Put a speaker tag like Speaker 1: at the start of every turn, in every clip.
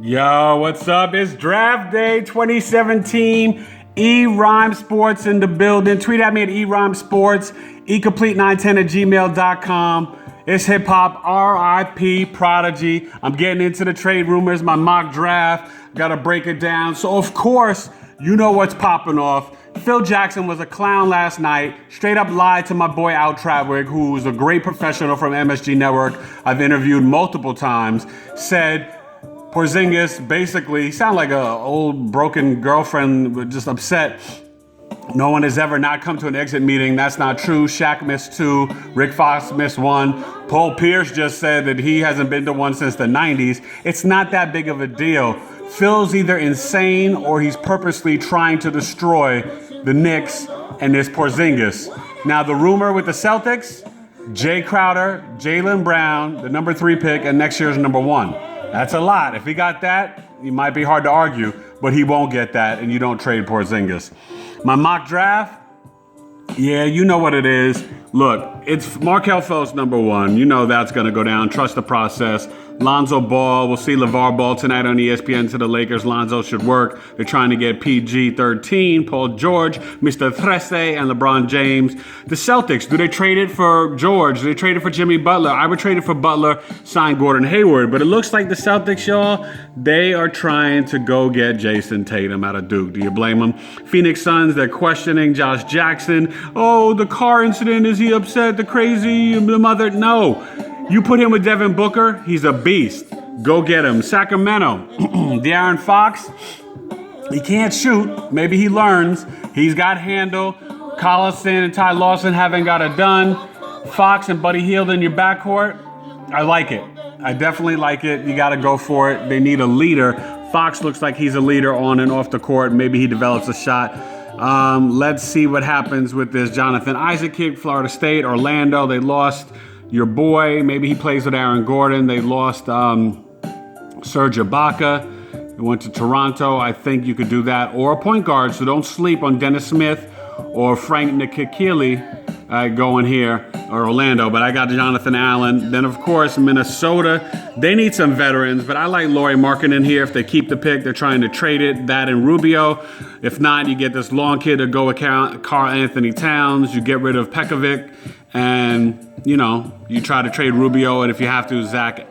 Speaker 1: Yo, what's up? It's Draft Day 2017. E-Rhyme Sports in the building. Tweet at me at E-Rhyme Sports, ecomplete910 at gmail.com. It's hip hop, RIP Prodigy. I'm getting into the trade rumors, my mock draft. Gotta break it down. So, of course, you know what's popping off. Phil Jackson was a clown last night, straight up lied to my boy Al Tradwick, who's a great professional from MSG Network. I've interviewed multiple times, said Porzingis basically, he sounded like an old broken girlfriend, just upset. No one has ever not come to an exit meeting. That's not true. Shaq missed 2. Rick Fox missed 1. Paul Pierce just said that he hasn't been to one since the 90s. It's not that big of a deal. Phil's either insane or he's purposely trying to destroy the Knicks and this Porzingis. Now, the rumor with the Celtics, Jay Crowder, Jaylen Brown, the number 3 pick, and next year's number 1. That's a lot. If he got that, it might be hard to argue, but he won't get that, and you don't trade Porzingis. My mock draft, yeah, you know what it is. Look, it's Markelle Fultz number 1. You know that's going to go down. Trust the process. Lonzo Ball, we'll see LeVar Ball tonight on ESPN to the Lakers. Lonzo should work. They're trying to get PG-13, Paul George, Mr. Trece, and LeBron James. The Celtics, do they trade it for George? Do they trade it for Jimmy Butler? I would trade it for Butler, sign Gordon Hayward. But it looks like the Celtics, y'all, they are trying to go get Jason Tatum out of Duke. Do you blame them? Phoenix Suns, they're questioning Josh Jackson. Oh, the car incident, is he upset? The crazy, the mother? No. You put him with Devin Booker, he's a beast. Go get him. Sacramento, De'Aaron Fox, he can't shoot. Maybe he learns. He's got handle. Collison and Ty Lawson haven't got it done. Fox and Buddy Hield in your backcourt, I like it. I definitely like it. You got to go for it. They need a leader. Fox looks like he's a leader on and off the court. Maybe he develops a shot. Let's see what happens with this Jonathan Isaac kid, Florida State, Orlando. They lost your boy. Maybe he plays with Aaron Gordon. They lost Serge Ibaka. They went to Toronto. I think you could do that. Or a point guard, so don't sleep on Dennis Smith or Frank Ntilikina going here, or Orlando. But I got Jonathan Allen. Then, of course, Minnesota. They need some veterans, but I like Lauri Markkanen here. If they keep the pick, they're trying to trade it. That and Rubio. If not, you get this long kid to go with Karl Anthony Towns. You get rid of Pekovic. And, you know, you try to trade Rubio, and if you have to, Zach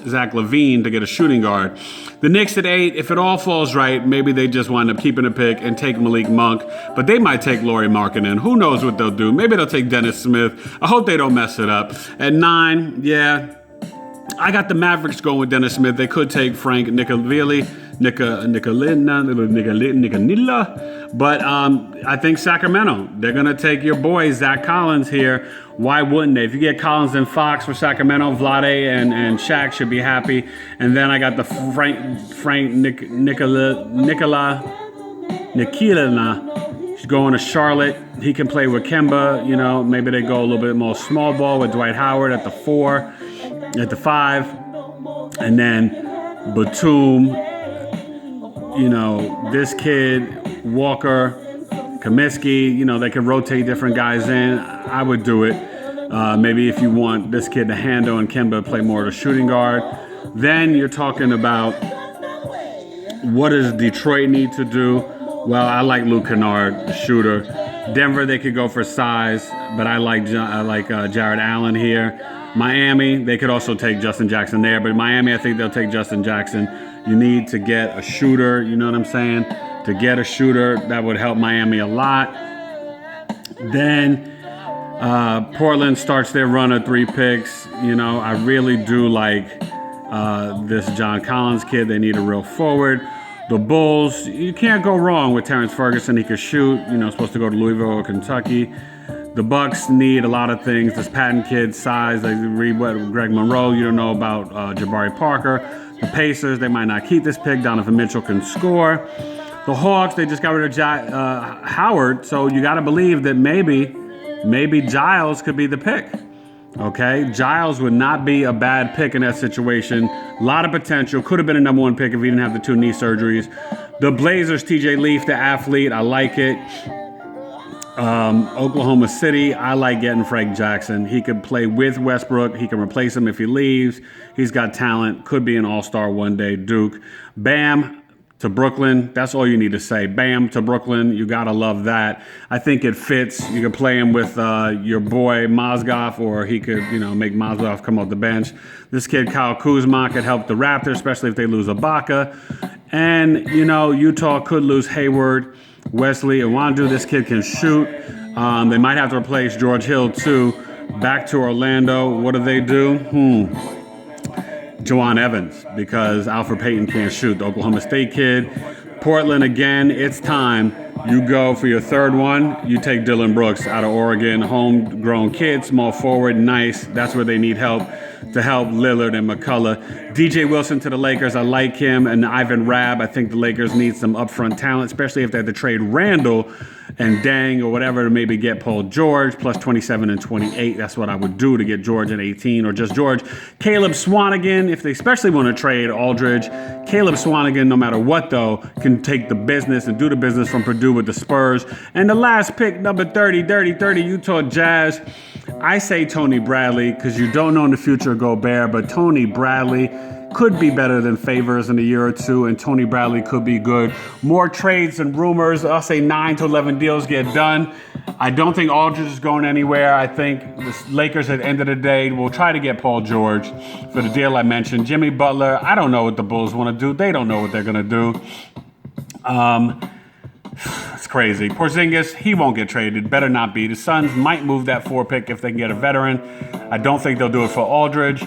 Speaker 1: LaVine to get a shooting guard. The Knicks at 8, if it all falls right, maybe they just wind up keeping a pick and take Malik Monk. But they might take Lauri Markkanen. Who knows what they'll do? Maybe they'll take Dennis Smith. I hope they don't mess it up. At 9, yeah, I got the Mavericks going with Dennis Smith. They could take Frank Nicolina. But I think Sacramento, they're going to take your boy, Zach Collins here. Why wouldn't they? If you get Collins and Fox for Sacramento, Vlade and Shaq should be happy. And then I got the Frank Ntilikina. He's going to Charlotte. He can play with Kemba. You know, maybe they go a little bit more small ball with Dwight Howard at the 4, at the 5. And then Batum, you know, this kid, Walker, Kaminsky, you know, they can rotate different guys in. I would do it. Maybe if you want this kid to handle and Kemba play more of a shooting guard. Then you're talking about what does Detroit need to do? Well, I like Luke Kennard, the shooter. Denver, they could go for size, but I like Jared Allen here. Miami, they could also take Justin Jackson there, but Miami, I think they'll take Justin Jackson. You need to get a shooter, you know what I'm saying? To get a shooter, that would help Miami a lot. Then Portland starts their run of 3 picks. You know, I really do like this John Collins kid. They need a real forward. The Bulls, you can't go wrong with Terrence Ferguson. He could shoot, you know, supposed to go to Louisville or Kentucky. The Bucks need a lot of things. This Patton kid, size, they read what Greg Monroe, you don't know about Jabari Parker. The Pacers, they might not keep this pick. Donovan Mitchell can score. The Hawks, they just got rid of Howard, so you got to believe that maybe Giles could be the pick. Okay, Giles would not be a bad pick in that situation. A lot of potential. Could have been a number 1 pick if he didn't have the 2 knee surgeries. The Blazers, TJ Leaf, the athlete, I like it. Oklahoma City, I like getting Frank Jackson. He could play with Westbrook. He can replace him if he leaves. He's got talent. Could be an all-star one day. Duke. Bam to Brooklyn. That's all you need to say. Bam to Brooklyn. You got to love that. I think it fits. You could play him with your boy Mozgov, or he could, make Mozgov come off the bench. This kid, Kyle Kuzma, could help the Raptors, especially if they lose Ibaka. And, Utah could lose Hayward. Wesley Iwundu, this kid can shoot. They might have to replace George Hill too. Back to Orlando. What do they do? Jawan Evans, because Alfred Payton can't shoot. The Oklahoma State kid. Portland again. It's time. You go for your third one. You take Dylan Brooks out of Oregon. Homegrown kid, small forward, nice. That's where they need help to help Lillard and McCullough. DJ Wilson to the Lakers. I like him. And Ivan Rabb. I think the Lakers need some upfront talent, especially if they have to trade Randall and Dang or whatever to maybe get Paul George plus 27 and 28. That's what I would do to get George at 18 or just George. Caleb Swanigan, if they especially want to trade Aldridge. Caleb Swanigan, no matter what though, can take the business and do the business from Purdue with the Spurs. And the last pick, number 30, Utah Jazz. I say Tony Bradley because you don't know in the future Gobert, but Tony Bradley could be better than Favors in a year or two, and Tony Bradley could be good. More trades and rumors. I'll say 9 to 11 deals get done. I don't think Aldridge is going anywhere. I think the Lakers at the end of the day will try to get Paul George for the deal I mentioned. Jimmy Butler, I don't know what the Bulls want to do. They don't know what they're going to do. It's crazy. Porzingis, he won't get traded. Better not be. The Suns might move that 4 pick if they can get a veteran. I don't think they'll do it for Aldridge.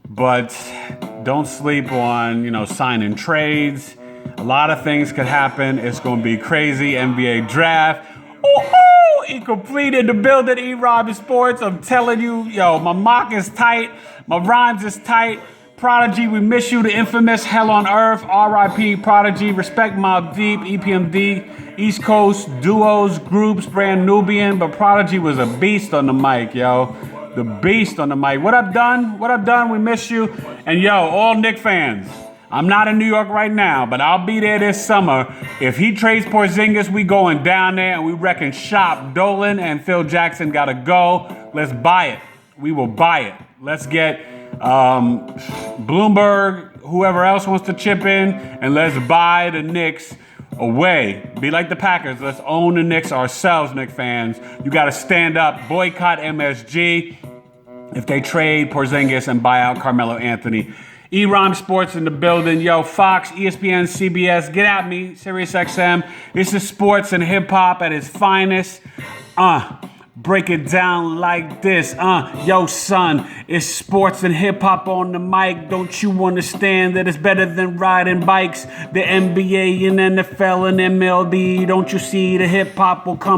Speaker 1: But don't sleep on, signing trades. A lot of things could happen. It's going to be crazy. NBA draft. Woohoo! He completed the building. E-Rob Sports. I'm telling you, my mock is tight. My rhymes is tight. Prodigy, we miss you. The infamous Hell on Earth. R.I.P. Prodigy. Respect Mobb Deep. EPMD. East Coast duos, groups, Brand Nubian. But Prodigy was a beast on the mic, The beast on the mic. What up, Dunn? What up, Dunn? We miss you. And all Knick fans, I'm not in New York right now, but I'll be there this summer. If he trades Porzingis, we going down there and we wrecking shop. Dolan and Phil Jackson gotta go. Let's buy it. We will buy it. Let's get Bloomberg, whoever else wants to chip in, and let's buy the Knicks away. Be like the Packers. Let's own the Knicks ourselves, Knicks fans. You got to stand up. Boycott MSG if they trade Porzingis and buy out Carmelo Anthony. E-Rhyme Sports in the building. Fox, ESPN, CBS, get at me. SiriusXM. This is sports and hip-hop at its finest. Break it down like this. Son, it's sports and hip-hop on the mic. Don't you understand that it's better than riding bikes? The NBA and NFL and MLB. Don't you see the hip-hop will come